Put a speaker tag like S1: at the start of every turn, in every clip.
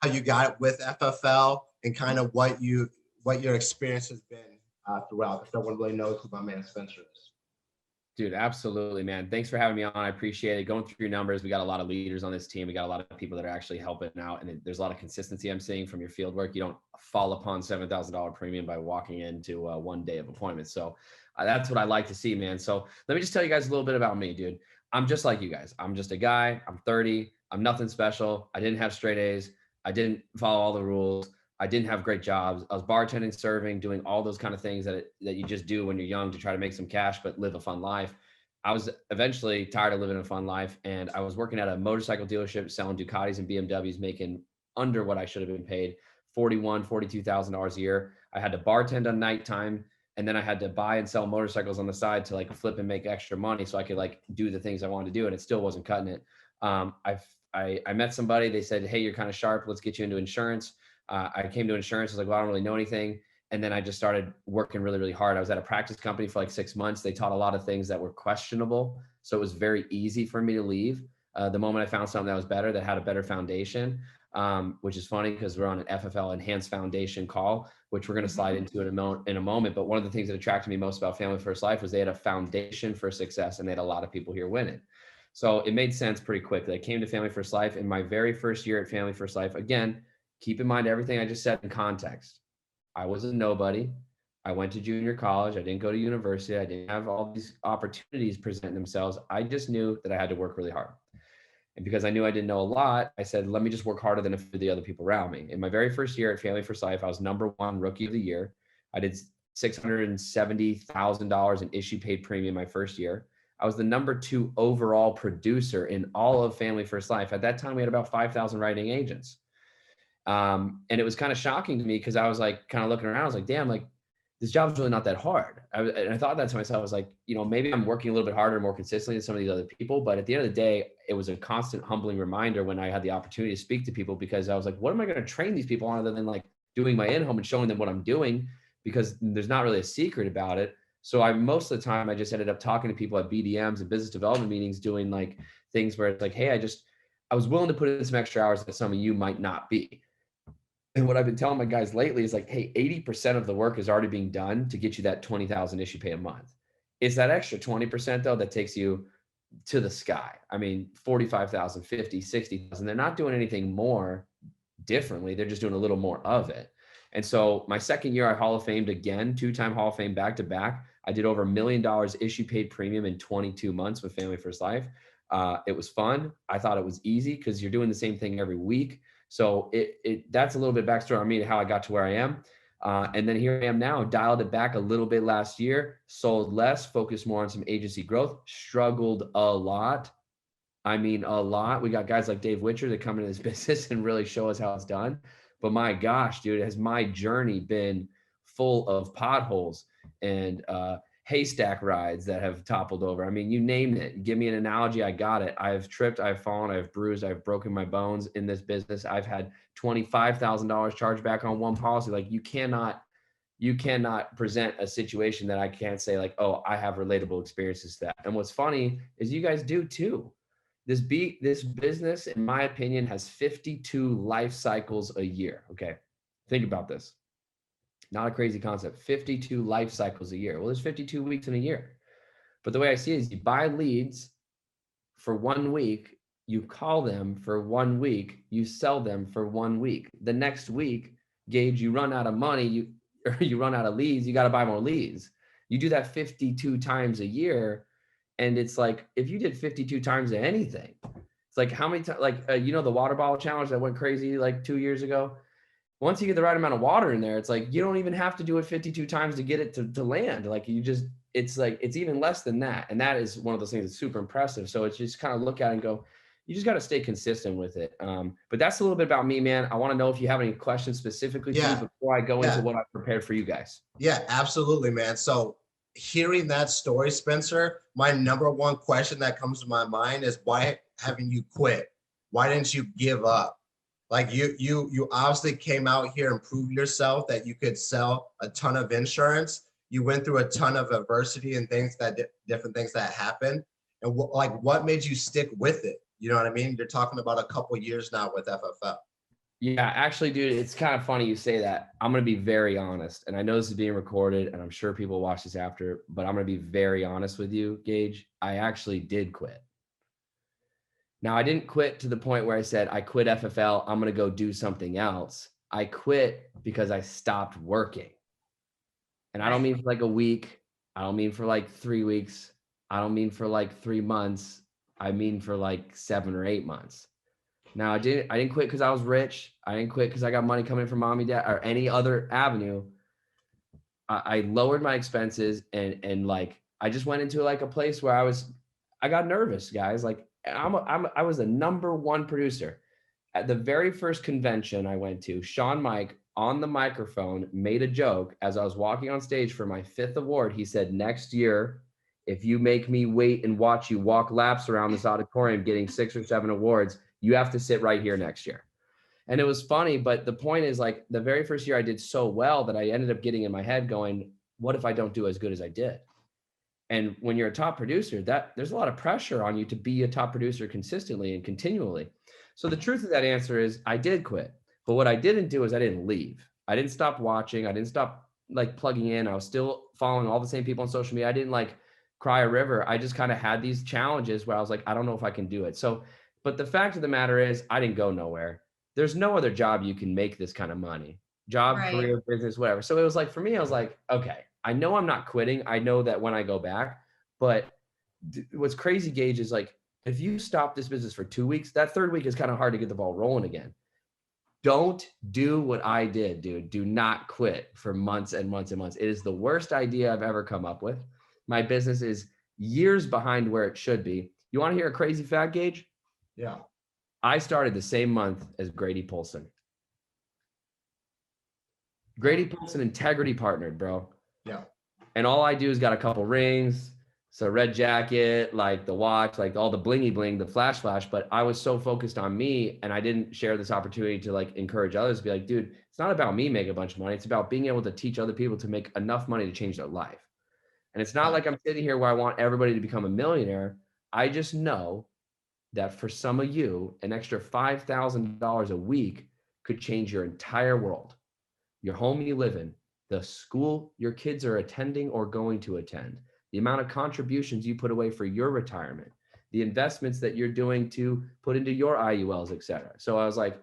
S1: how you got it with FFL and kind of what your experience has been throughout, if no one really knows who my man Spencer is.
S2: Dude, absolutely, man. Thanks for having me on. I appreciate it. Going through your numbers, we got a lot of leaders on this team. We got a lot of people that are actually helping out, and there's a lot of consistency I'm seeing from your field work. You don't fall upon $7,000 premium by walking into 1 day of appointment. So that's what I like to see, man. So let me just tell you guys a little bit about me, dude. I'm just like you guys. I'm just a guy. I'm 30. I'm nothing special. I didn't have straight A's. I didn't follow all the rules. I didn't have great jobs. I was bartending, serving, doing all those kind of things that you just do when you're young to try to make some cash, but live a fun life. I was eventually tired of living a fun life, and I was working at a motorcycle dealership selling Ducatis and BMWs, making under what I should have been paid, $42,000 a year. I had to bartend on nighttime, and then I had to buy and sell motorcycles on the side to like flip and make extra money so I could like do the things I wanted to do, and it still wasn't cutting it. I met somebody. They said, "Hey, you're kind of sharp. Let's get you into insurance." I came to insurance. I was like, well, I don't really know anything. And then I just started working really, really hard. I was at a practice company for like 6 months. They taught a lot of things that were questionable. So it was very easy for me to leave. The moment I found something that was better, that had a better foundation, which is funny because we're on an FFL Enhanced Foundation call, which we're going to slide into in a moment. But one of the things that attracted me most about Family First Life was they had a foundation for success, and they had a lot of people here winning. So it made sense pretty quickly. I came to Family First Life in my very first year at Family First Life. Again, keep in mind everything I just said in context. I was a nobody. I went to junior college. I didn't go to university. I didn't have all these opportunities present themselves. I just knew that I had to work really hard. And because I knew I didn't know a lot, I said, let me just work harder than a few of the other people around me. In my very first year at Family First Life, I was #1 rookie of the year. I did $670,000 in issue paid premium my first year. I was the #2 overall producer in all of Family First Life. At that time, we had about 5,000 writing agents. And it was kind of shocking to me because I was like, kind of looking around, I was like, damn, like this job's really not that hard. And I thought that to myself, I was like, maybe I'm working a little bit harder, more consistently than some of these other people. But at the end of the day, it was a constant humbling reminder when I had the opportunity to speak to people, because I was like, what am I going to train these people on other than like doing my in-home and showing them what I'm doing? Because there's not really a secret about it. So most of the time I just ended up talking to people at BDMs and business development meetings, doing like things where it's like, hey, I was willing to put in some extra hours that some of you might not be. And what I've been telling my guys lately is like, hey, 80% of the work is already being done to get you that 20,000 issue pay a month. It's that extra 20% though that takes you to the sky. I mean, 45,000, 50, 60,000. They're not doing anything more differently. They're just doing a little more of it. And so my second year, I Hall of Famed again, 2-time Hall of Fame back to back. I did over $1 million issue paid premium in 22 months with Family First Life. It was fun. I thought it was easy because you're doing the same thing every week. So that's a little bit backstory on me to how I got to where I am. And then here I am now, dialed it back a little bit last year, sold less, focused more on some agency growth, struggled a lot. I mean, a lot. We got guys like Dave Witcher that come into this business and really show us how it's done. But my gosh, dude, has my journey been full of potholes and haystack rides that have toppled over. I mean, you name it. Give me an analogy, I got it. I've tripped, I've fallen, I've bruised, I've broken my bones in this business. I've had $25,000 charged back on one policy. Like you cannot present a situation that I can't say like, oh, I have relatable experiences to that. And what's funny is you guys do too. This business, in my opinion, has 52 life cycles a year. Okay. Think about this. Not a crazy concept. 52 life cycles a year. Well, there's 52 weeks in a year. But the way I see it is you buy leads for 1 week, you call them for 1 week, you sell them for 1 week. The next week, Gage, you run out of money, you run out of leads, you got to buy more leads. You do that 52 times a year. And it's like, if you did 52 times of anything, it's like how many times, like, the water bottle challenge that went crazy like 2 years ago? Once you get the right amount of water in there, it's like, you don't even have to do it 52 times to get it to land. Like it's like, it's even less than that. And that is one of those things that's super impressive. So it's just kind of look at it and go, you just got to stay consistent with it. But that's a little bit about me, man. I want to know if you have any questions specifically for me before I go into what I prepared for you guys.
S1: Yeah, absolutely, man. So hearing that story, Spencer, my #1 question that comes to my mind is, why haven't you quit? Why didn't you give up? Like you obviously came out here and proved yourself that you could sell a ton of insurance. You went through a ton of adversity and different things that happened. And what made you stick with it? You know what I mean? You're talking about a couple years now with FFL.
S2: Yeah, actually, dude, it's kind of funny you say that. I'm going to be very honest. And I know this is being recorded and I'm sure people watch this after, but I'm going to be very honest with you, Gage. I actually did quit. Now, I didn't quit to the point where I said, I quit FFL, I'm going to go do something else. I quit because I stopped working. And I don't mean for like a week. I don't mean for like 3 weeks. I don't mean for like 3 months. I mean for like 7 or 8 months. Now, I didn't quit because I was rich. I didn't quit because I got money coming from mommy, dad, or any other avenue. I lowered my expenses and like I just went into like a place where I got nervous, guys. Like I was the number one producer. At the very first convention I went to, Sean Mike on the microphone made a joke as I was walking on stage for my 5th award. He said, next year, if you make me wait and watch you walk laps around this auditorium getting 6 or 7 awards, you have to sit right here next year. And it was funny, but the point is like the very first year I did so well that I ended up getting in my head going, what if I don't do as good as I did? And when you're a top producer, that there's a lot of pressure on you to be a top producer consistently and continually. So the truth of that answer is I did quit. But what I didn't do is I didn't leave. I didn't stop watching. I didn't stop like plugging in. I was still following all the same people on social media. I didn't like cry a river. I just kind of had these challenges where I was like, I don't know if I can do it. So, but the fact of the matter is I didn't go nowhere. There's no other job you can make this kind of money. Job,
S3: Right.
S2: career, business, whatever. So it was like, for me, I was like, okay, I know I'm not quitting. I know that when I go back, but what's crazy, Gage, is like, if you stop this business for 2 weeks, that 3rd week is kind of hard to get the ball rolling again. Don't do what I did, dude. Do not quit for months and months and months. It is the worst idea I've ever come up with. My business is years behind where it should be. You want to hear a crazy fact, Gage?
S1: Yeah.
S2: I started the same month as Grady Polson. Grady Polson Integrity partnered, bro.
S1: Yeah.
S2: And all I do is got a couple rings, so red jacket, like the watch, like all the blingy bling, the flash, but I was so focused on me and I didn't share this opportunity to like encourage others to be like, dude, it's not about me making a bunch of money. It's about being able to teach other people to make enough money to change their life. And it's not like I'm sitting here where I want everybody to become a millionaire. I just know that for some of you, an extra $5,000 a week could change your entire world, your home you live in, the school your kids are attending or going to attend, the amount of contributions you put away for your retirement, the investments that you're doing to put into your IULs, et cetera. So I was like,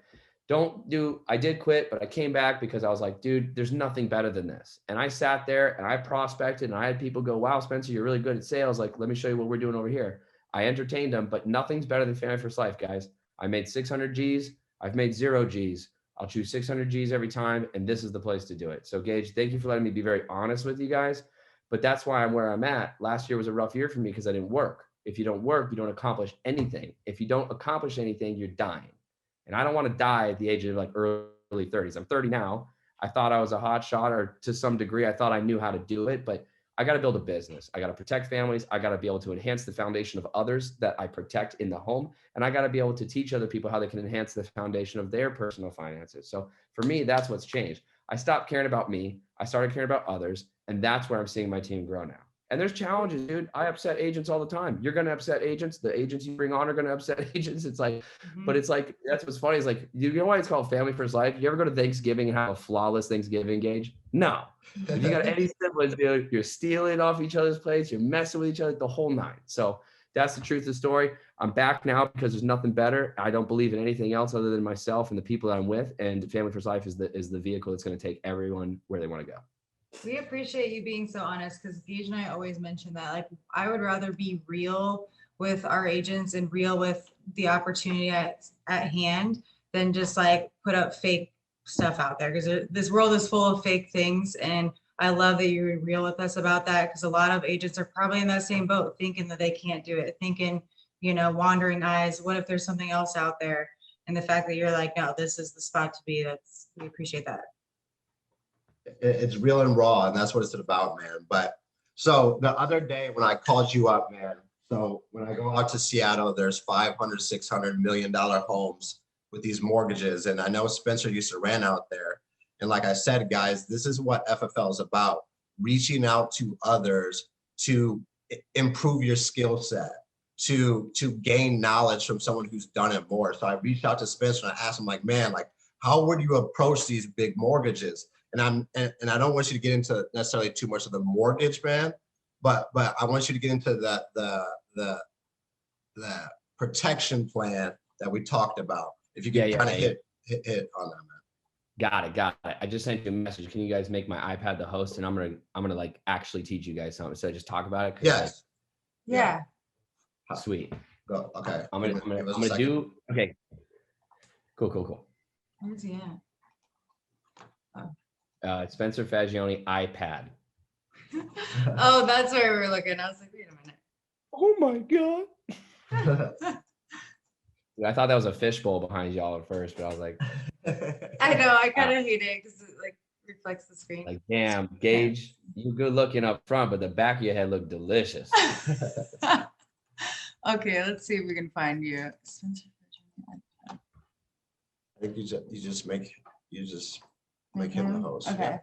S2: I did quit, but I came back because I was like, dude, there's nothing better than this. And I sat there and I prospected and I had people go, wow, Spencer, you're really good at sales. Like, let me show you what we're doing over here. I entertained them, but nothing's better than Family First Life, guys. I made 600 G's. I've made 0 G's. I'll choose 600 G's every time, and this is the place to do it. So Gage, thank you for letting me be very honest with you guys, but that's why I'm where I'm at. Last year was a rough year for me because I didn't work. If you don't work, you don't accomplish anything. If you don't accomplish anything, you're dying. And I don't want to die at the age of like early 30s. I'm 30 now. I thought I was a hot shot, or to some degree, I thought I knew how to do it, but I got to build a business. I got to protect families. I got to be able to enhance the foundation of others that I protect in the home. And I got to be able to teach other people how they can enhance the foundation of their personal finances. So for me, that's what's changed. I stopped caring about me. I started caring about others. And that's where I'm seeing my team grow now. And there's challenges, dude. I upset agents all the time. You're going to upset agents. The agents you bring on are going to upset agents. It's like, but it's like, that's what's funny is like, you know why it's called Family First Life? You ever go to Thanksgiving and have a flawless Thanksgiving, Gage? No. If you got any siblings, dude, you're stealing off each other's plates. You're messing with each other, the whole nine. So that's the truth of the story. I'm back now because there's nothing better. I don't believe in anything else other than myself and the people that I'm with. And Family First Life is the vehicle that's going to take everyone where they want to go.
S3: We appreciate you being so honest, because Gage and I always mention that, like, I would rather be real with our agents and real with the opportunity at hand than just like put up fake stuff out there, because this world is full of fake things. And I love that you're real with us about that, because a lot of agents are probably in that same boat, thinking that they can't do it, thinking, wandering eyes, what if there's something else out there? And the fact that you're like, no, this is the spot to be, we appreciate that.
S1: It's real and raw, and that's what it's about, man. But so the other day when I called you up, man, so when I go out to Seattle, there's 500, 600 $1 million homes with these mortgages. And I know Spencer used to rent out there. And like I said, guys, this is what FFL is about: reaching out to others to improve your skill set, to gain knowledge from someone who's done it more. So I reached out to Spencer and I asked him, like, man, like, how would you approach these big mortgages? And I don't want you to get into necessarily too much of the mortgage, man, but I want you to get into the protection plan that we talked about. If you can kind of hit on that, man.
S2: Got it. I just sent you a message. Can you guys make my iPad the host? And I'm gonna like actually teach you guys something. So just talk about it.
S1: Yes.
S3: Yeah.
S2: Sweet.
S1: Go. Okay.
S2: I'm gonna do. Okay. Cool.
S3: Where's he at?
S2: Spencer Faggioni iPad.
S3: Oh, that's where we were looking. I was like, wait a minute.
S2: Oh my God. I thought that was a fishbowl behind y'all at first, but I was like,
S3: I know, I kind of hate it because it like reflects the screen.
S2: Like, damn, Gage, you good looking up front, but the back of your head looked delicious.
S3: Okay, let's see if we can find you.
S1: I think you just make him the host.
S3: Okay.
S1: Yeah.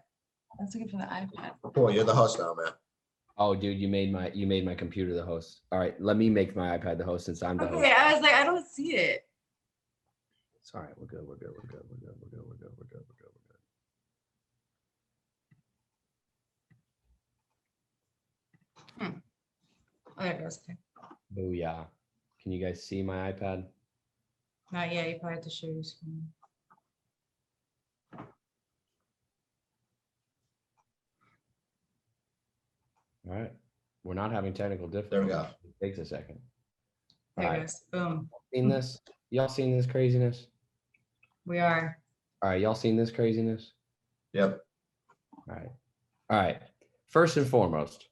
S3: Let's look for the iPad.
S1: Cool, you're the host now, man.
S2: Oh, dude, you made my computer the host. All right, let me make my iPad the host since I'm the host.
S3: Okay, I was like, I don't see it.
S2: It's all right. We're good.
S3: Oh, there it goes. Okay.
S2: Booyah. Can you guys see my iPad?
S3: Not yet. You probably have to share your screen.
S2: All right. We're not having technical difficulties.
S1: There we go.
S2: It takes a second.
S3: There it goes. Boom.
S2: Seen this? Y'all seen this craziness?
S3: We are.
S2: All right. Y'all seen this craziness?
S1: Yep.
S2: All right. First and foremost,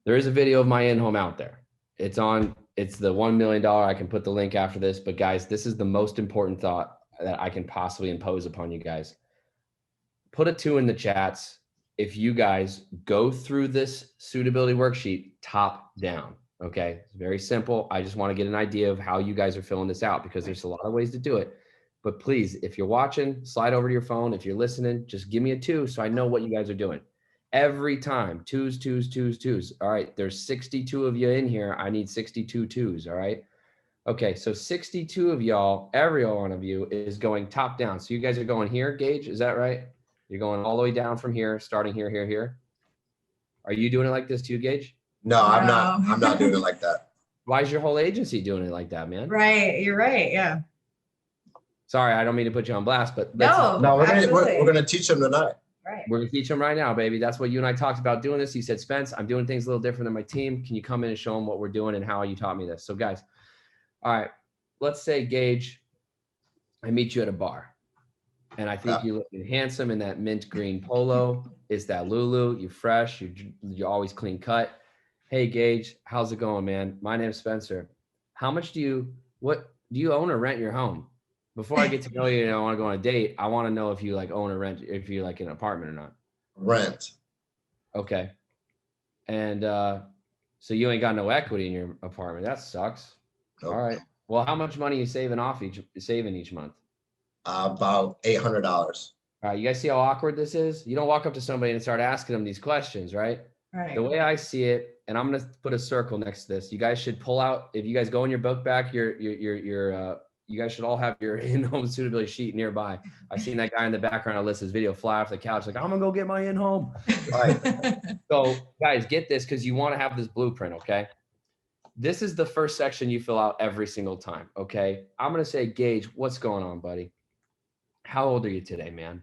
S2: there is a video of my in-home out there. It's the $1 million. I can put the link after this, but guys, this is the most important thought that I can possibly impose upon you guys. Put a 2 in the chats if you guys go through this suitability worksheet top down. Okay. It's very simple. I just want to get an idea of how you guys are filling this out because there's a lot of ways to do it. But please, if you're watching, slide over to your phone. If you're listening, just give me a 2 so I know what you guys are doing. Every time, 2s. All right, there's 62 of you in here. I need 62 2s, all right? Okay, so 62 of y'all, every one of you is going top down. So you guys are going here, Gage, is that right? You're going all the way down from here, starting here. Are you doing it like this too, Gage?
S1: No, I'm not doing it like that.
S2: Why is your whole agency doing it like that, man?
S3: Right, you're right, yeah.
S2: Sorry, I don't mean to put you on blast, but
S1: No, we're gonna teach them tonight.
S3: Right.
S2: We're gonna teach them right now, baby. That's what you and I talked about doing this. You said, Spence, I'm doing things a little different than my team. Can you come in and show them what we're doing and how you taught me this? So guys, all right, let's say, Gage, I meet you at a bar and I think you're looking handsome in that mint green polo. It's that Lulu, you're fresh, you're always clean cut. Hey, Gage, how's it going, man? My name's Spencer. How much do you own or rent your home? Before I get to know you and I want to go on a date, I want to know if you like own or rent, if you like an apartment or not.
S1: Rent.
S2: Okay. And so you ain't got no equity in your apartment. That sucks.
S1: Nope.
S2: All right. Well, how much money are you saving each month?
S1: About $800.
S2: All right. You guys see how awkward this is? You don't walk up to somebody and start asking them these questions, right?
S3: Right.
S2: The way I see it, and I'm going to put a circle next to this. You guys should pull out, if you guys go in your book back, you guys should all have your in-home suitability sheet nearby. I've seen that guy in the background of Alyssa's video fly off the couch like, I'm gonna go get my in-home. Right. So guys, get this because you want to have this blueprint, okay? This is the first section you fill out every single time, okay? I'm gonna say, Gage, what's going on, buddy? How old are you today, man?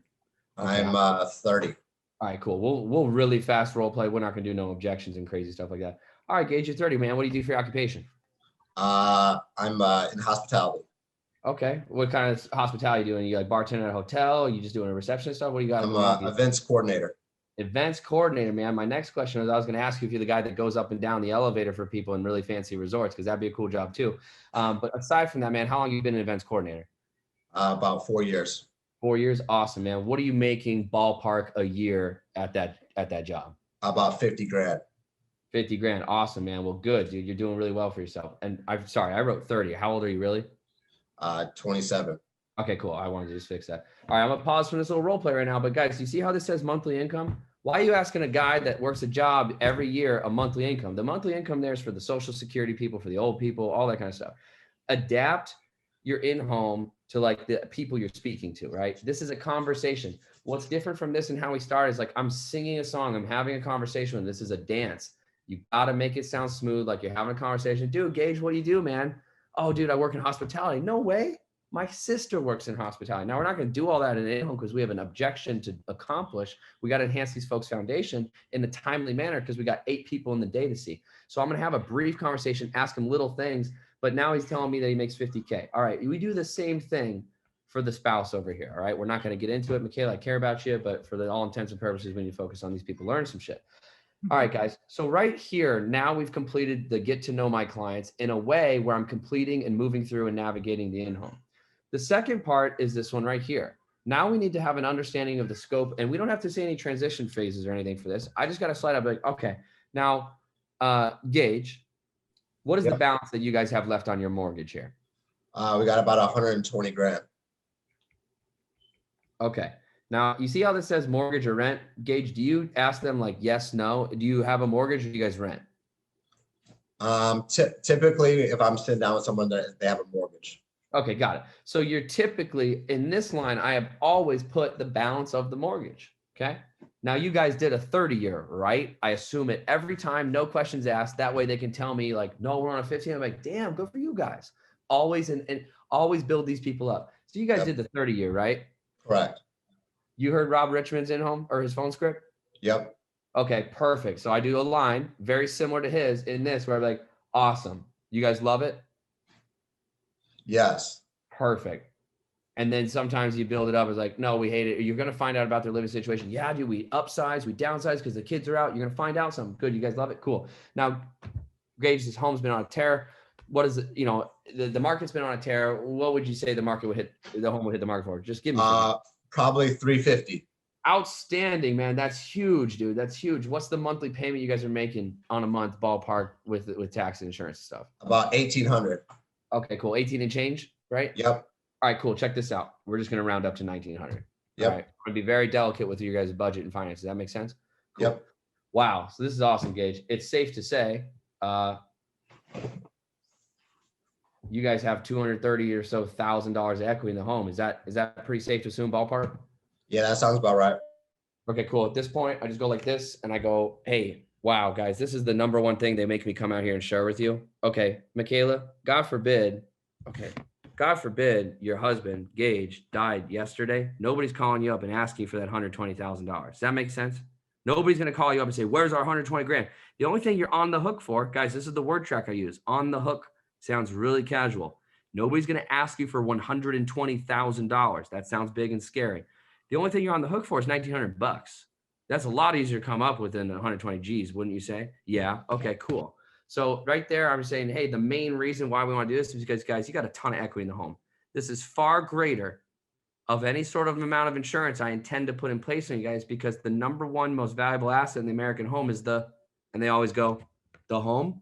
S2: Okay,
S1: I'm 30.
S2: All right, cool. We'll really fast role play. We're not gonna do no objections and crazy stuff like that. All right, Gage, you're 30, man. What do you do for your occupation?
S1: I'm in hospitality.
S2: Okay. What kind of hospitality doing? You like bartending at a hotel? You just doing a reception stuff? What do you got?
S1: I'm an events coordinator.
S2: Events coordinator, man. My next question is I was going to ask you if you're the guy that goes up and down the elevator for people in really fancy resorts, because that'd be a cool job too. But aside from that, man, how long have you been an events coordinator?
S1: About 4 years.
S2: 4 years. Awesome, man. What are you making ballpark a year at that job?
S1: About 50 grand.
S2: 50 grand. Awesome, man. Well, good, dude. You're doing really well for yourself. And I'm sorry, I wrote 30. How old are you really?
S1: 27.
S2: Okay, cool. I wanted to just fix that. All right, I'm gonna pause from this little role play right now. But guys, you see how this says monthly income? Why are you asking a guy that works a job every year a monthly income? The monthly income there is for the Social Security people, for the old people, all that kind of stuff. Adapt your in-home to like the people you're speaking to, right? This is a conversation. What's different from this and how we start is like, I'm singing a song, I'm having a conversation, and this is a dance. You got to make it sound smooth, like you're having a conversation. Dude, Gage, what do you do, man? Oh, dude, I work in hospitality. No way. My sister works in hospitality. Now, we're not going to do all that in in-home because we have an objection to accomplish. We got to enhance these folks' foundation in a timely manner because we got 8 people in the day to see. So I'm going to have a brief conversation, ask him little things, but now he's telling me that he makes 50K. All right, we do the same thing for the spouse over here. All right, we're not going to get into it. Michaela, I care about you, but for all intents and purposes, we need to focus on these people, learn some shit. All right, guys. So right here, now we've completed the get to know my clients in a way where I'm completing and moving through and navigating the in-home. The second part is this one right here. Now we need to have an understanding of the scope, and we don't have to say any transition phases or anything for this. I just got to slide up like, okay, now, Gage, what is the balance that you guys have left on your mortgage here?
S1: We got about 120 grand.
S2: Okay. Now, you see how this says mortgage or rent? Gage, do you ask them like yes, no? Do you have a mortgage or do you guys rent?
S1: Typically, if I'm sitting down with someone that they have a mortgage.
S2: Okay, got it. So you're typically in this line, I have always put the balance of the mortgage. Okay. Now you guys did a 30-year, right? I assume it every time, no questions asked. That way they can tell me like, no, we're on a 15. I'm like, damn, good for you guys. Always and always build these people up. So you guys did the 30-year, right?
S1: Correct.
S2: You heard Rob Richmond's in-home or his phone script?
S1: Yep.
S2: Okay, perfect. So I do a line very similar to his in this where I'm like, awesome. You guys love it?
S1: Yes.
S2: Perfect. And then sometimes you build it up as like, no, we hate it. You're going to find out about their living situation. Yeah, dude, we upsize, we downsize because the kids are out. You're going to find out something. Good. You guys love it? Cool. Now, Gage, this home's been on a tear. What is it? You know, the market's been on a tear. What would you say the market would hit, the home would hit the market for? Just give me
S1: probably 350.
S2: Outstanding, man. That's huge, dude. That's huge. What's the monthly payment you guys are making on a month ballpark with tax and insurance and stuff?
S1: About 1,800.
S2: Okay, cool. 18 and change, right?
S1: Yep.
S2: All right, cool. Check this out. We're just going to round up to 1,900.
S1: Yep.
S2: All right. I'm going to be very delicate with your guys' budget and finances. Does that make sense? Cool.
S1: Yep.
S2: Wow. So this is awesome, Gage. It's safe to say, you guys have $230,000 or so of equity in the home. Is that pretty safe to assume, ballpark?
S1: Yeah, that sounds about right.
S2: Okay, cool. At this point, I just go like this and I go, hey, wow, guys, this is the number one thing they make me come out here and share with you. Okay, Michaela, God forbid your husband, Gage, died yesterday. Nobody's calling you up and asking for that $120,000. Does that make sense? Nobody's going to call you up and say, where's our 120 grand? The only thing you're on the hook for, guys, this is the word track I use. On the hook sounds really casual. Nobody's going to ask you for $120,000. That sounds big and scary. The only thing you're on the hook for is $1,900. That's a lot easier to come up with than 120 G's, wouldn't you say? Yeah. Okay, cool. So right there, I'm saying, hey, the main reason why we want to do this is because, guys, you got a ton of equity in the home. This is far greater of any sort of amount of insurance I intend to put in place on you guys, because the number one most valuable asset in the American home is and they always go, the home.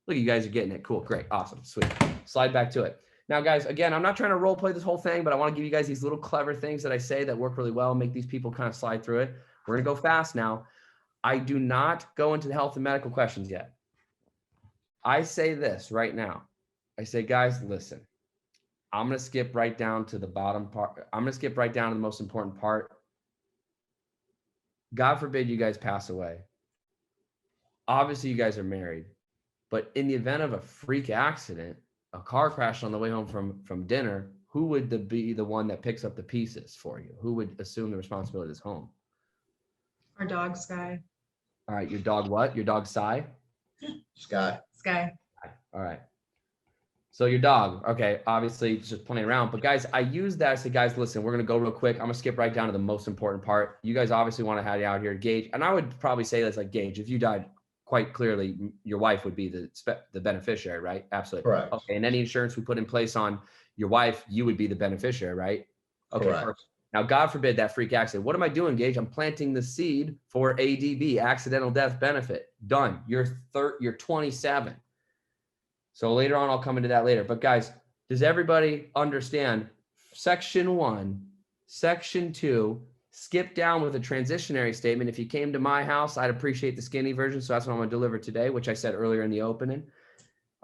S2: Look, you guys are getting it. Cool. Great. Awesome. Sweet. Slide back to it. Now, guys, again, I'm not trying to role play this whole thing, but I want to give you guys these little clever things that I say that work really well, make these people kind of slide through it. We're going to go fast now. I do not go into the health and medical questions yet. I say this right now. I say, guys, listen, I'm going to skip right down to the bottom part. I'm going to skip right down to the most important part. God forbid you guys pass away. Obviously, you guys are married, but in the event of a freak accident, a car crash on the way home from dinner, who would be the one that picks up the pieces for you? Who would assume the responsibility of this home?
S3: Our dog, Sky.
S2: All right, your dog what? Your dog, Sky?
S1: Sky.
S2: All right. So your dog, okay, obviously just playing around. But guys, I use that. I say, guys, listen, we're going to go real quick. I'm going to skip right down to the most important part. You guys obviously want to have you out here, Gage. And I would probably say this like, Gage, if you died, quite clearly, your wife would be the beneficiary, right? Absolutely.
S1: Correct.
S2: Okay, and any insurance we put in place on your wife, you would be the beneficiary, right? Okay,
S1: Correct.
S2: perfect. Now, God forbid that freak accident. What am I doing, Gage? I'm planting the seed for ADB, accidental death benefit. Done. You're 27. So later on, I'll come into that later. But guys, does everybody understand section 1, section 2, skip down with a transitionary statement? If you came to my house, I'd appreciate the skinny version. So that's what I'm going to deliver today, which I said earlier in the opening.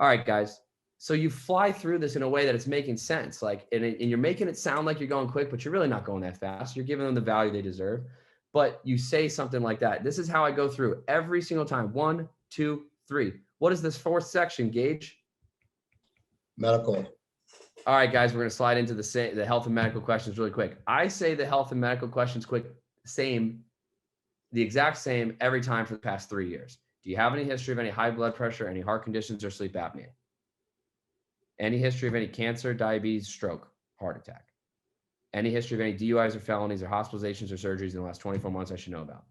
S2: All right, guys. So you fly through this in a way that it's making sense. Like, and you're making it sound like you're going quick, but you're really not going that fast. You're giving them the value they deserve. But you say something like that. This is how I go through every single time. 1, 2, 3. What is this fourth section, Gage?
S1: Medical.
S2: All right, guys, we're going to slide into the health and medical questions really quick. I say the health and medical questions the exact same every time for the past 3 years. Do you have any history of any high blood pressure, any heart conditions, or sleep apnea? Any history of any cancer, diabetes, stroke, heart attack? Any history of any DUIs or felonies or hospitalizations or surgeries in the last 24 months I should know about?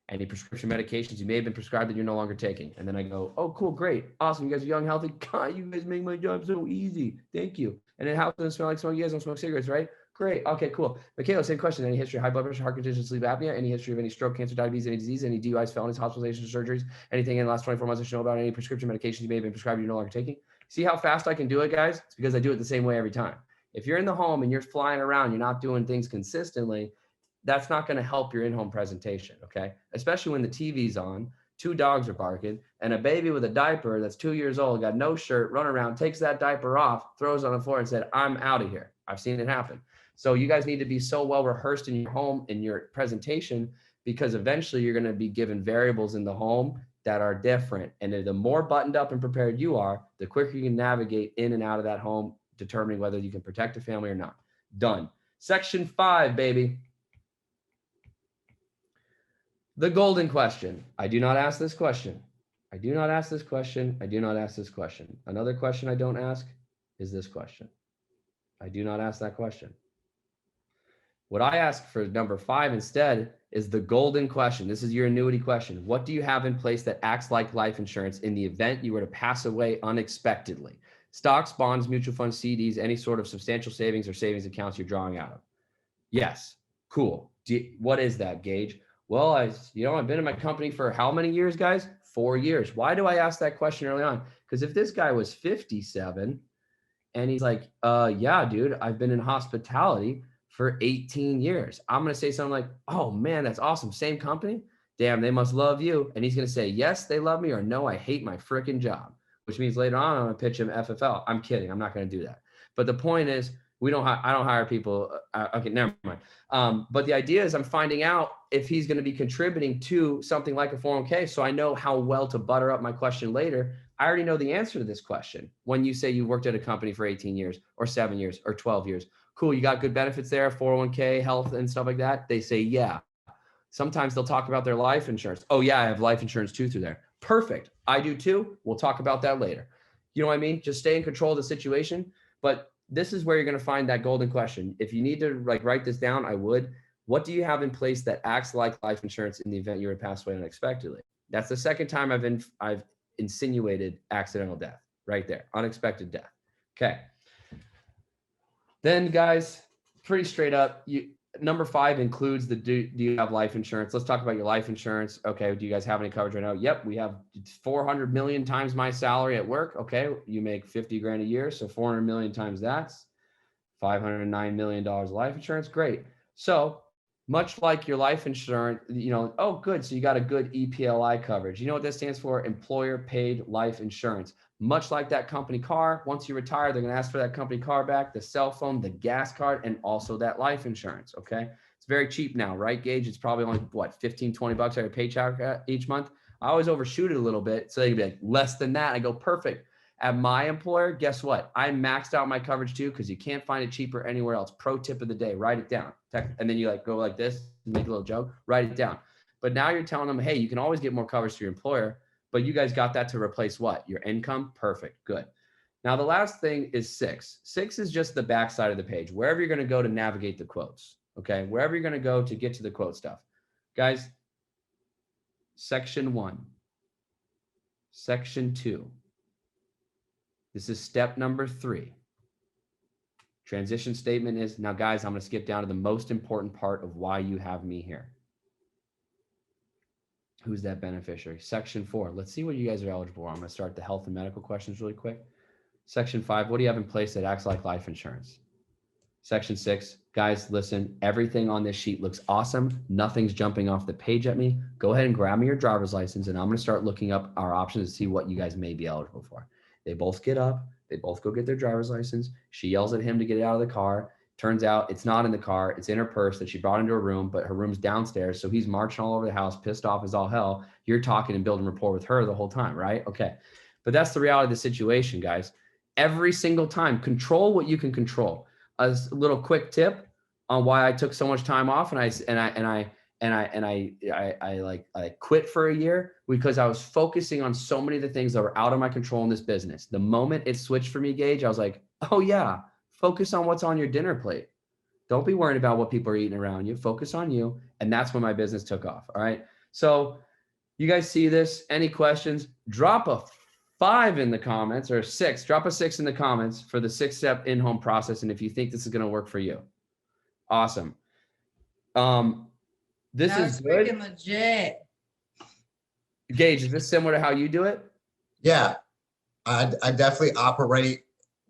S2: Any prescription medications you may have been prescribed that you're no longer taking? And then I go, oh, cool, great, awesome. You guys are young, healthy. God, you guys make my job so easy. Thank you. And then how doesn't smell like smoke? You guys don't smoke cigarettes, right? Great. Okay, cool. Michaela, same question. Any history of high blood pressure, heart conditions, sleep apnea? Any history of any stroke, cancer, diabetes, any disease, any DUIs, felonies, hospitalizations, or surgeries? Anything in the last 24 months I should know about? Any prescription medications you may have been prescribed you're no longer taking? See how fast I can do it, guys? It's because I do it the same way every time. If you're in the home and you're flying around, you're not doing things consistently, that's not going to help your in-home presentation, okay? Especially when the TV's on, 2 dogs are barking, and a baby with a diaper that's 2 years old, got no shirt, run around, takes that diaper off, throws it on the floor and said, I'm out of here. I've seen it happen. So you guys need to be so well rehearsed in your home, in your presentation, because eventually you're going to be given variables in the home that are different. And the more buttoned up and prepared you are, the quicker you can navigate in and out of that home, determining whether you can protect a family or not. Done. Section 5, baby. The golden question. I do not ask this question. I do not ask this question. I do not ask this question. Another question I don't ask is this question. I do not ask that question. What I ask for number 5 instead is the golden question. This is your annuity question. What do you have in place that acts like life insurance in the event you were to pass away unexpectedly? Stocks, bonds, mutual funds, CDs, any sort of substantial savings or savings accounts you're drawing out of. Yes. Cool. What is that, Gage? Well, I've been in my company for how many years, guys? 4 years. Why do I ask that question early on? Because if this guy was 57 and he's like, yeah, dude, I've been in hospitality for 18 years. I'm going to say something like, oh man, that's awesome. Same company? Damn, they must love you. And he's going to say, yes, they love me, or no, I hate my freaking job, which means later on, I'm going to pitch him FFL. I'm kidding. I'm not going to do that. But the point is, I don't hire people. Okay, never mind. But the idea is I'm finding out if he's going to be contributing to something like a 401k. So I know how well to butter up my question later. I already know the answer to this question. When you say you worked at a company for 18 years or 7 years or 12 years, cool. You got good benefits there, 401k, health and stuff like that. They say, yeah. Sometimes they'll talk about their life insurance. Oh yeah, I have life insurance too through there. Perfect. I do too. We'll talk about that later. You know what I mean? Just stay in control of the situation. But this is where you're going to find that golden question. If you need to write this down, I would. What do you have in place that acts like life insurance in the event you were to pass away unexpectedly? That's the second time I've insinuated accidental death right there, unexpected death. Okay. Then guys, pretty straight up, number 5 includes do you have life insurance? Let's talk about your life insurance. Okay. Do you guys have any coverage right now? Yep. We have 400 million times my salary at work. Okay. You make 50 grand a year. So 400 million times that's $509 million life insurance. Great. So much like your life insurance, oh, good. So you got a good EPLI coverage. You know what that stands for? Employer paid life insurance. Much like that company car, once you retire, they're going to ask for that company car back, the cell phone, the gas card, and also that life insurance. Okay. It's very cheap now, right, Gage? It's probably only 15, 20 bucks out of your paycheck each month. I always overshoot it a little bit. So they'd be like, less than that. I go, perfect. At my employer, guess what? I maxed out my coverage too, because you can't find it cheaper anywhere else. Pro tip of the day, write it down. And then you go like this, make a little joke, write it down. But now you're telling them, hey, you can always get more coverage to your employer, but you guys got that to replace what? Your income? Perfect. Good. Now, the last thing is 6. 6 is just the back side of the page, wherever you're going to go to navigate the quotes. Okay. Wherever you're going to go to get to the quote stuff. Guys, section 1, section 2. This is step number 3. Transition statement is, now guys, I'm going to skip down to the most important part of why you have me here. Who's that beneficiary? Section 4. Let's see what you guys are eligible for. I'm going to start the health and medical questions really quick. Section 5. What do you have in place that acts like life insurance? Section 6. Guys, listen, everything on this sheet looks awesome. Nothing's jumping off the page at me. Go ahead and grab me your driver's license, and I'm going to start looking up our options to see what you guys may be eligible for. They both get up. They both go get their driver's license. She yells at him to get out of the car. Turns out it's not in the car. It's in her purse that she brought into her room, but her room's downstairs. So he's marching all over the house, pissed off as all hell. You're talking and building rapport with her the whole time, right? Okay. But that's the reality of the situation, guys. Every single time, control what you can control. A little quick tip on why I took so much time off and I quit for a year, because I was focusing on so many of the things that were out of my control in this business. The moment it switched for me, Gage, I was like, oh yeah, focus on what's on your dinner plate. Don't be worried about what people are eating around you. Focus on you. And that's when my business took off. All right. So you guys see this? Any questions? Drop a 5 in the comments, or 6. Drop a 6 in the comments for the 6-step in-home process. And if you think this is going to work for you. Awesome. This is good.
S3: Freaking legit.
S2: Gage, is this similar to how you do it?
S1: Yeah, I definitely operate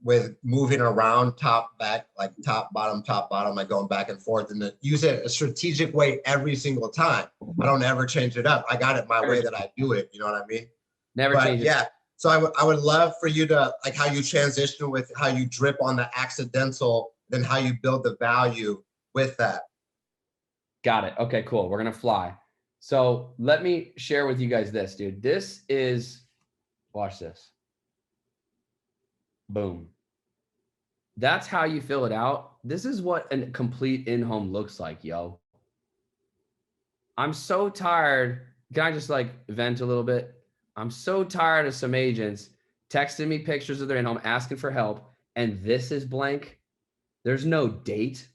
S1: with moving around top, back, like top, bottom, like going back and forth, and use it a strategic way every single time. I don't ever change it up. I got it my way that I do it. You know what I mean?
S2: Never change it.
S1: Yeah. So I would love for you to, like, how you transition with how you drip on the accidental, then how you build the value with that.
S2: Got it. Okay, cool. We're going to fly. So let me share with you guys this, dude. This is, watch this. Boom. That's how you fill it out. This is what a complete in-home looks like, yo. I'm so tired. Can I just like vent a little bit? I'm so tired of some agents texting me pictures of their in-home, asking for help, and this is blank. There's no date.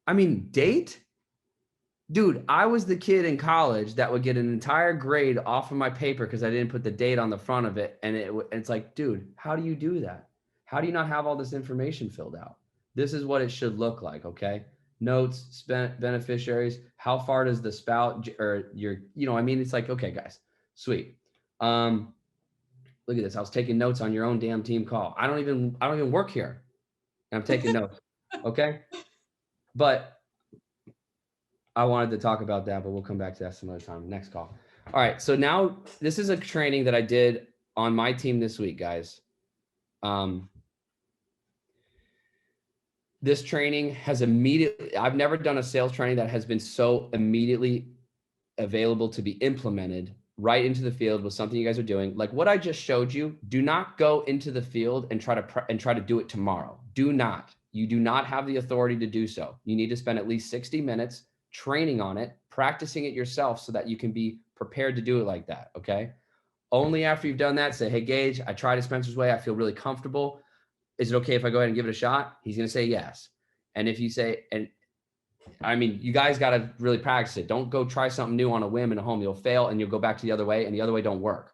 S2: I mean, date? Dude, I was the kid in college that would get an entire grade off of my paper because I didn't put the date on the front of it. And it's like, dude, how do you do that? How do you not have all this information filled out? This is what it should look like, okay? Notes, spent beneficiaries, how far does the spout or your, you know, I mean, it's like, okay, guys, sweet. Look at this. I was taking notes on your own damn team call. I don't even work here. I'm taking notes, okay? But I wanted to talk about that, but we'll come back to that some other time. Next call. All right. So now this is a training that I did on my team this week, guys. This training has immediately, I've never done a sales training that has been so immediately available to be implemented right into the field with something you guys are doing. Like what I just showed you, do not go into the field and try to do it tomorrow. Do not. You do not have the authority to do so. You need to spend at least 60 minutes training on it, practicing it yourself so that you can be prepared to do it like that, okay? Only after you've done that, say, hey, Gage, I tried it Spencer's way. I feel really comfortable. Is it okay if I go ahead and give it a shot? He's going to say yes. And if you say, and I mean, you guys got to really practice it. Don't go try something new on a whim in a home. You'll fail and you'll go back to the other way, and the other way don't work.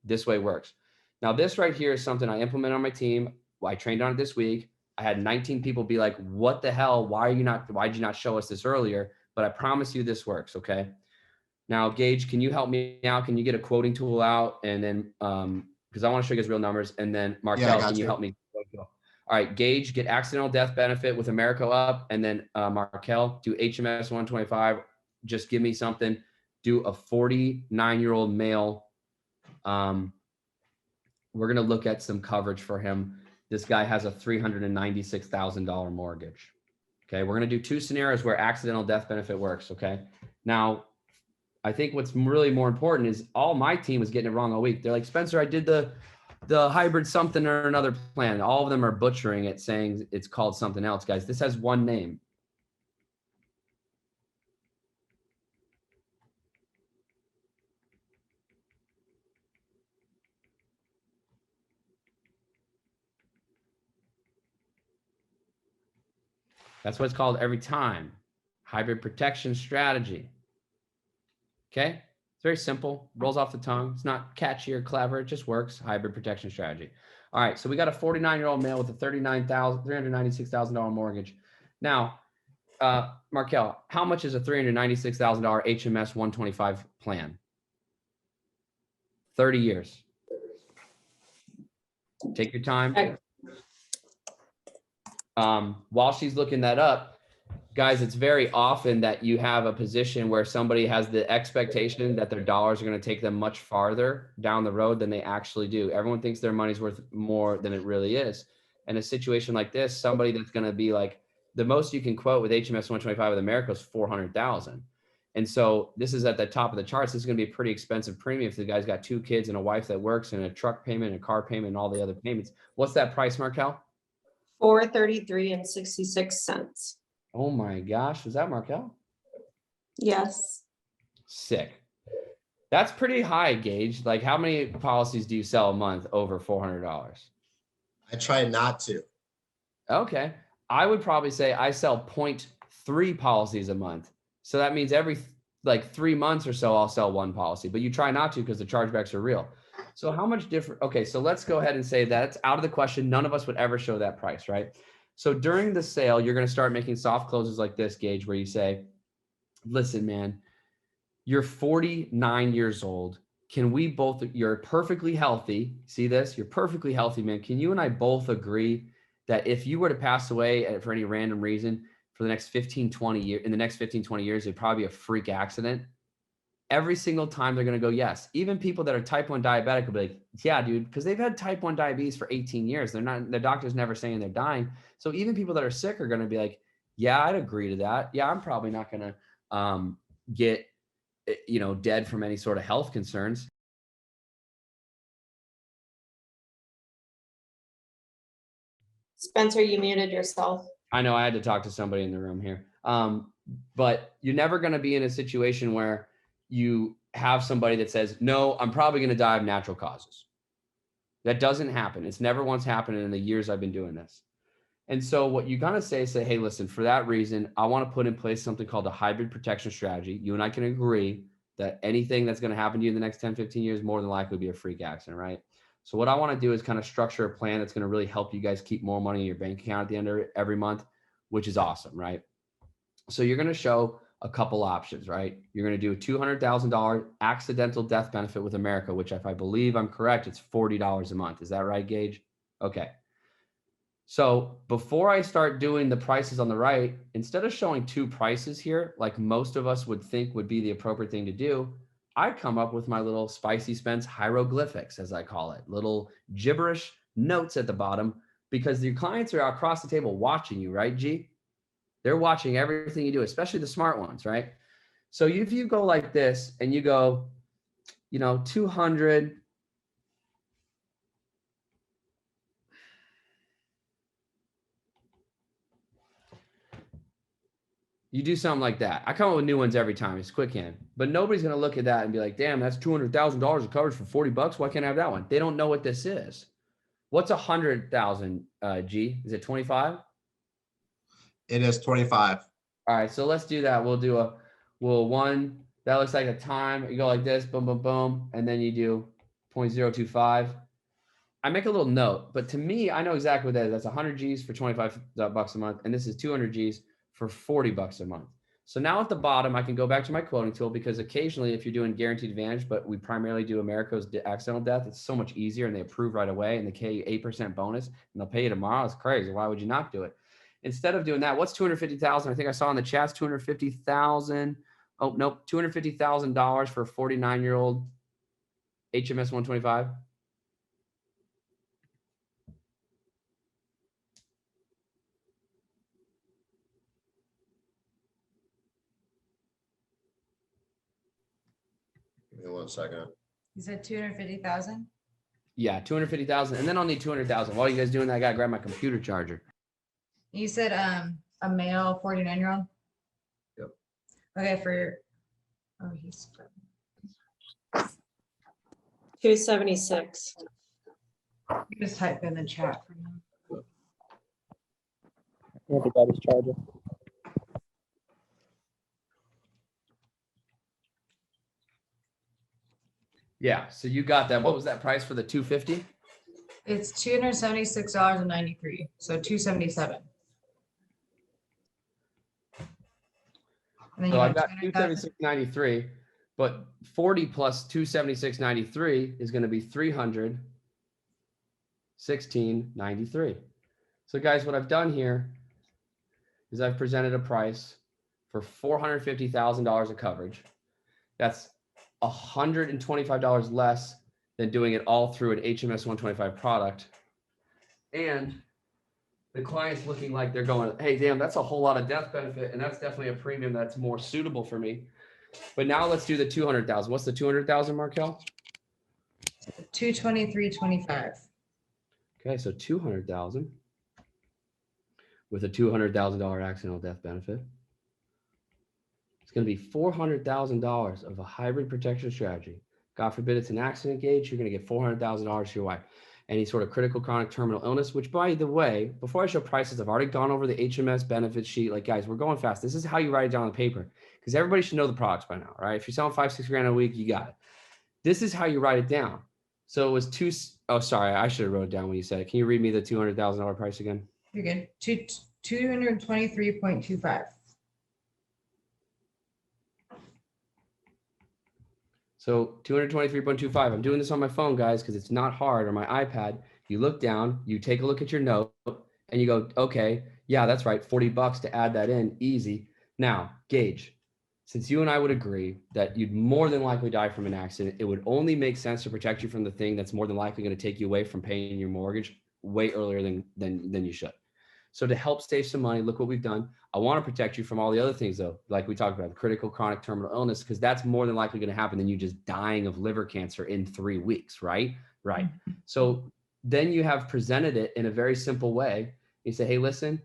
S2: This way works. Now, this right here is something I implement on my team. I trained on it this week. I had 19 people be like, what the hell? Why'd you not show us this earlier? But I promise you this works. Okay. Now, Gage, can you help me out? Can you get a quoting tool out? And then, because I want to show you guys real numbers. And then Markel, can you help me? All right, Gage, get accidental death benefit with America up. And then Markel, do HMS 125. Just give me something. Do a 49-year-old male. We're going to look at some coverage for him. This guy has a $396,000 mortgage. Okay, we're going to do 2 scenarios where accidental death benefit works. Okay, now I think what's really more important is all my team was getting it wrong all week. They're like, Spencer, I did the hybrid something or another plan. All of them are butchering it, saying it's called something else. Guys, this has one name. That's what it's called every time. Hybrid protection strategy. Okay. It's very simple. Rolls off the tongue. It's not catchy or clever. It just works. Hybrid protection strategy. All right. So we got a 49-year-old male with a $396,000 mortgage. Now, Markel, how much is a $396,000 HMS 125 plan? 30 years. Take your time. While she's looking that up, Guys, it's very often that you have a position where somebody has the expectation that their dollars are going to take them much farther down the road than they actually do. Everyone thinks their money's worth more than it really is. And a situation like this, somebody that's going to be like, the most you can quote with HMS 125 with America is 400,000. And so this is at the top of the charts. This is going to be a pretty expensive premium if the guy's got 2 kids and a wife that works and a truck payment and a car payment and all the other payments. What's that price, Markel?
S4: $433.66.
S2: Oh my gosh, was that Markel?
S4: Yes.
S2: Sick. That's pretty high, Gage. Like, how many policies do you sell a month over $400?
S1: I try not to.
S2: Okay. I would probably say I sell 0.3 policies a month. So that means every like 3 months or so, I'll sell 1 policy, but you try not to because the chargebacks are real. So how much different? Okay. So let's go ahead and say that's out of the question. None of us would ever show that price, right? So during the sale, you're going to start making soft closes like this, Gage, where you say, listen, man, you're 49 years old. Can we both, you're perfectly healthy. See this? You're perfectly healthy, man. Can you and I both agree that if you were to pass away for any random reason for the next 15, 20 years, in the next 15, 20 years, it'd probably be a freak accident. Every single time they're going to go, yes. Even people that are type 1 diabetic will be like, yeah, dude, because they've had type 1 diabetes for 18 years. They're not, their doctor's never saying they're dying. So even people that are sick are going to be like, yeah, I'd agree to that. Yeah, I'm probably not going to get, dead from any sort of health concerns.
S4: Spencer, you muted yourself.
S2: I know I had to talk to somebody in the room here. But you're never going to be in a situation where you have somebody that says, no, I'm probably going to die of natural causes. That doesn't happen. It's never once happened in the years I've been doing this. And so what you kind of say, hey, listen, for that reason, I want to put in place something called a hybrid protection strategy. You and I can agree that anything that's going to happen to you in the next 10, 15 years, more than likely be a freak accident, right? So what I want to do is kind of structure a plan that's going to really help you guys keep more money in your bank account at the end of every month, which is awesome, right? So you're going to show a couple options, right? You're going to do a $200,000 accidental death benefit with America, which if I believe I'm correct, it's $40 a month. Is that right, Gage? Okay. So before I start doing the prices on the right, instead of showing 2 prices here, like most of us would think would be the appropriate thing to do, I come up with my little Spicy Spence hieroglyphics, as I call it, little gibberish notes at the bottom, because your clients are across the table watching you, right, G? They're watching everything you do, especially the smart ones, right? So if you go like this and you go, 200, you do something like that. I come up with new ones every time. It's quick hand, but nobody's going to look at that and be like, damn, that's $200,000 of coverage for $40. Why can't I have that one? They don't know what this is. What's 100,000 G? Is it 25?
S1: It is 25.
S2: All right. So let's do that. We'll do one that looks like a time. You go like this, boom, boom, boom. And then you do 0.025. I make a little note, but to me, I know exactly what that is. That's 100 G's for 25 bucks a month. And this is 200 G's for 40 bucks a month. So now at the bottom, I can go back to my quoting tool because occasionally if you're doing guaranteed advantage, but we primarily do America's accidental death, it's so much easier and they approve right away and they pay you 8% bonus and they'll pay you tomorrow. It's crazy. Why would you not do it? Instead of doing that, what's 250,000? I think I saw in the chats 250,000. Oh, nope. $250,000 for a 49-year-old HMS 125.
S1: Give me 1 second.
S3: You said 250,000?
S2: Yeah, 250,000. And then I'll need 200,000. While you guys doing that, I gotta grab my computer charger.
S3: You said a male 49-year-old?
S1: Yep.
S3: Okay, he's
S4: 276.
S3: just type in the chat for now.
S2: Everybody's charger. Yeah, so you got that. What was that price for the 250?
S3: It's $276.93, so 277. And then
S2: So
S3: you
S2: I've
S3: got
S2: got
S3: 200,000.
S2: 276.93, but 40 plus 276.93 is going to be 316.93. So guys, what I've done here is I've presented a price for $450,000 of coverage. That's $125 less than doing it all through an HMS 125 product. And the client's looking like they're going, hey, damn, that's a whole lot of death benefit. And that's definitely a premium that's more suitable for me. But now let's do the 200,000. What's the 200,000, Markel?
S3: 223.25.
S2: Okay, so 200,000 with a $200,000 accidental death benefit. It's going to be $400,000 of a hybrid protection strategy. God forbid it's an accident Gage, you're going to get $400,000 to your wife. Any sort of critical chronic terminal illness, which by the way, before I show prices, I've already gone over the HMS benefit sheet. Like guys, we're going fast. This is how you write it down on paper because everybody should know the products by now, right? If you're selling 5-6 grand a week, you got it. This is how you write it down. So it was oh, sorry, I should have wrote it down when you said it. Can you read me the $200,000 price again?
S3: You're good. 223.25.
S2: So 223.25. I'm doing this on my phone, guys, because it's not hard, or my iPad. You look down, you take a look at your note, and you go, okay, yeah, that's right, $40 to add that in, easy. Now, Gage, since you and I would agree that you'd more than likely die from an accident, it would only make sense to protect you from the thing that's more than likely going to take you away from paying your mortgage way earlier than you should. So to help save some money, look what we've done. I want to protect you from all the other things, though, like we talked about, the critical chronic terminal illness, because that's more than likely going to happen than you just dying of liver cancer in 3 weeks, right? Right. So then you have presented it in a very simple way. You say, hey, listen,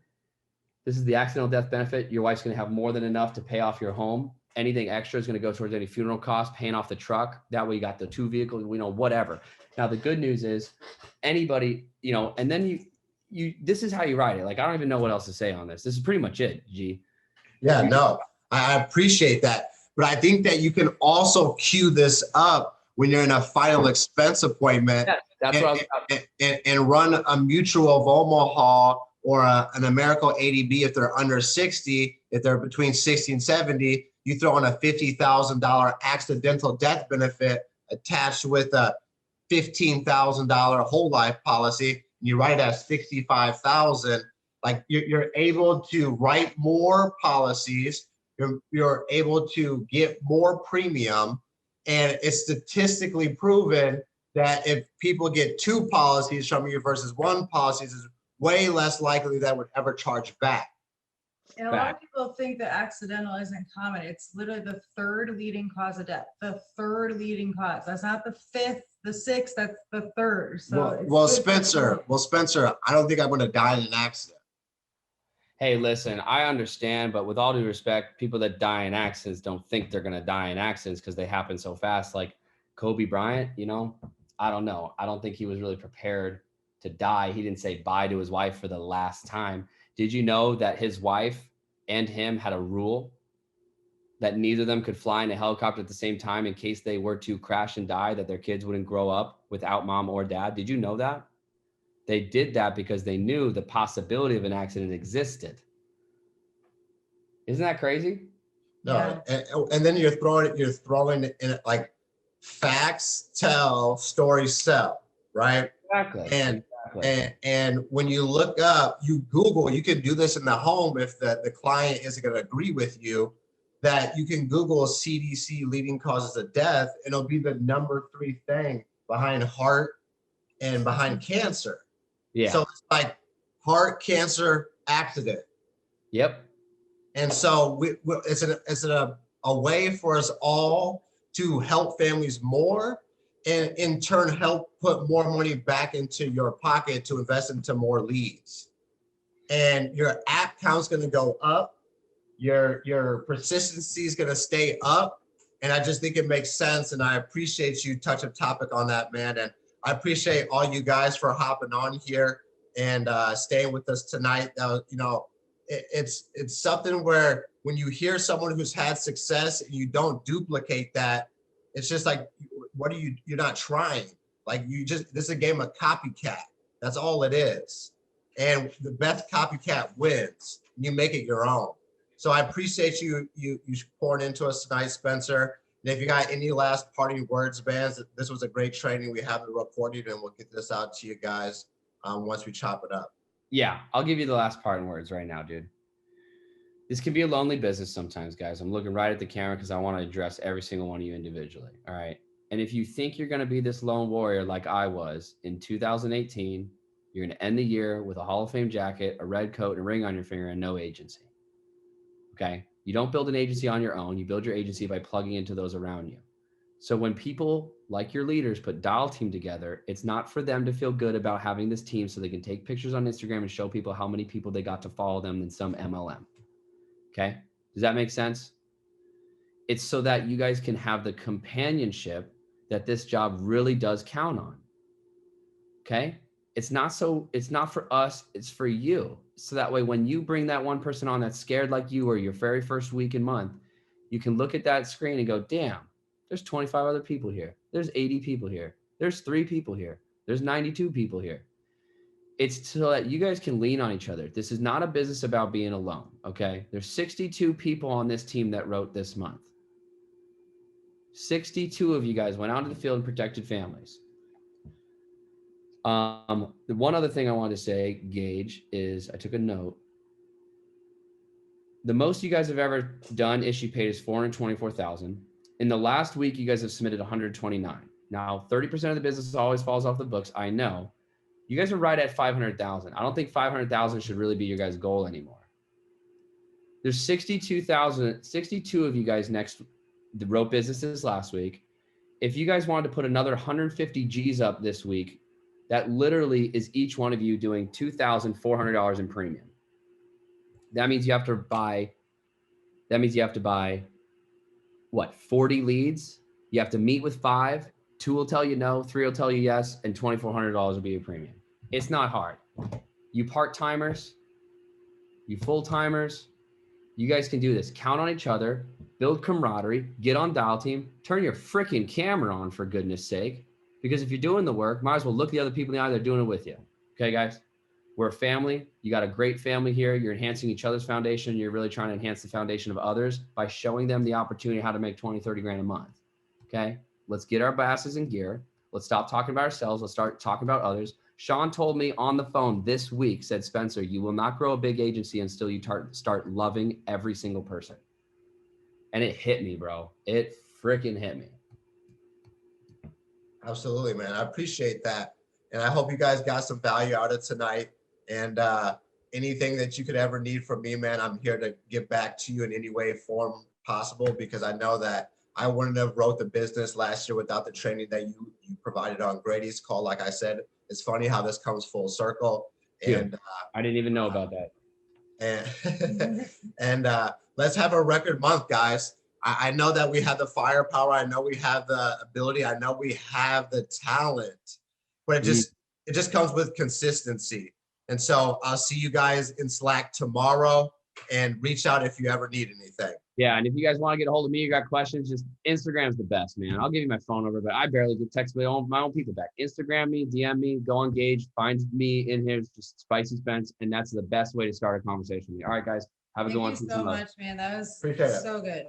S2: this is the accidental death benefit. Your wife's going to have more than enough to pay off your home. Anything extra is going to go towards any funeral costs, paying off the truck. That way you got the 2 vehicles, whatever. Now, the good news is anybody, and then this is how you write it. Like, I don't even know what else to say on this. This is pretty much it, G.
S1: Yeah, no, I appreciate that. But I think that you can also cue this up when you're in a final expense appointment.
S2: Yeah, that's what I was about.
S1: And run a Mutual of Omaha or an American ADB if they're under 60, if they're between 60 and 70, you throw in a $50,000 accidental death benefit attached with a $15,000 whole life policy. You write at 65,000, like you're able to write more policies. You're able to get more premium, and it's statistically proven that if people get 2 policies from you versus 1 policy, is way less likely that would ever charge back.
S3: And a lot of people think that accidental isn't common. It's literally the 3rd leading cause of death. The 3rd leading cause. That's not the 5th, the 6th. That's the 3rd. So
S1: well, Spencer, I don't think I'm going to die in an accident.
S2: Hey, listen, I understand, but with all due respect, people that die in accidents don't think they're going to die in accidents because they happen so fast. Like Kobe Bryant, I don't know. I don't think he was really prepared to die. He didn't say bye to his wife for the last time. Did you know that his wife and him had a rule that neither of them could fly in a helicopter at the same time in case they were to crash and die, that their kids wouldn't grow up without mom or dad? Did you know that? They did that because they knew the possibility of an accident existed. Isn't that crazy?
S1: No, yeah. And then you're throwing in like facts tell, stories sell, right?
S2: Exactly.
S1: And when you look up, you Google, you can do this in the home if the client isn't going to agree with you, that you can Google CDC leading causes of death, and it'll be the number 3 thing behind heart and behind cancer.
S2: Yeah.
S1: So it's like heart, cancer, accident.
S2: Yep.
S1: And so it's a way for us all to help families more, and in turn help put more money back into your pocket to invest into more leads. And your app count's going to go up. Your persistency is going to stay up. And I just think it makes sense. And I appreciate you touch a topic on that, man. And I appreciate all you guys for hopping on here and staying with us tonight. It's something where when you hear someone who's had success and you don't duplicate that, it's just like, you're not trying. Like this is a game of copycat. That's all it is. And the best copycat wins. You make it your own. So I appreciate you pouring into us tonight, Spencer. And if you got any last parting words, man, this was a great training. We have it recorded, and we'll get this out to you guys once we chop it up.
S2: Yeah, I'll give you the last parting words right now, dude. This can be a lonely business sometimes, guys. I'm looking right at the camera because I want to address every single one of you individually. All right. And if you think you're going to be this lone warrior like I was in 2018, you're going to end the year with a Hall of Fame jacket, a red coat, and a ring on your finger, and no agency. Okay. You don't build an agency on your own. You build your agency by plugging into those around you. So when people like your leaders put Dial Team together, it's not for them to feel good about having this team so they can take pictures on Instagram and show people how many people they got to follow them in some MLM. Okay. Does that make sense? It's so that you guys can have the companionship that this job really does count on. Okay. It's not for us, it's for you. So that way, when you bring that one person on that's scared like you or your very first week and month, you can look at that screen and go, damn, there's 25 other people here. There's 80 people here. There's 3 people here. There's 92 people here. It's so that you guys can lean on each other. This is not a business about being alone, okay? There's 62 people on this team that wrote this month. 62 of you guys went out to the field and protected families. The one other thing I wanted to say, Gage, is I took a note. The most you guys have ever done issue paid is $424,000. In the last week, you guys have submitted 129. Now, 30% of the business always falls off the books. I know. You guys are right at 500,000. I don't think 500,000 should really be your guys' goal anymore. There's 62 of you guys wrote businesses last week. If you guys wanted to put another 150 G's up this week, that literally is each one of you doing $2,400 in premium. That means you have to buy, what, 40 leads? You have to meet with 5. 2 will tell you no, 3 will tell you yes, and $2,400 will be your premium. It's not hard. You part-timers, you full-timers, you guys can do this. Count on each other, build camaraderie, get on Dial Team, turn your freaking camera on for goodness sake, because if you're doing the work, might as well look the other people in the eye that are doing it with you. Okay, guys? We're a family. You got a great family here. You're enhancing each other's foundation. You're really trying to enhance the foundation of others by showing them the opportunity how to make 20, 30 grand a month. Okay? Let's get our asses in gear. Let's stop talking about ourselves. Let's start talking about others. Sean told me on the phone this week, said, Spencer, you will not grow a big agency until you start loving every single person. And it hit me, bro. It freaking hit me.
S1: Absolutely, man. I appreciate that. And I hope you guys got some value out of tonight. And anything that you could ever need from me, man, I'm here to give back to you in any way, form possible, because I know that I wouldn't have wrote the business last year without the training that you provided on Grady's call. Like I said, it's funny how this comes full circle. And
S2: I didn't even know about that.
S1: And let's have a record month, guys. I know that we have the firepower. I know we have the ability. I know we have the talent, but it just comes with consistency. And so I'll see you guys in Slack tomorrow, and reach out if you ever need anything.
S2: Yeah, and if you guys want to get a hold of me, you got questions, just Instagram's the best, man. I'll give you my phone number, but I barely get text my own people back. Instagram me, DM me, go engage, find me in here, just Spicy Spence, and that's the best way to start a conversation with me. All right, guys, have a good one.
S3: Thank you so much, man. That was
S1: Appreciate it.
S3: so good.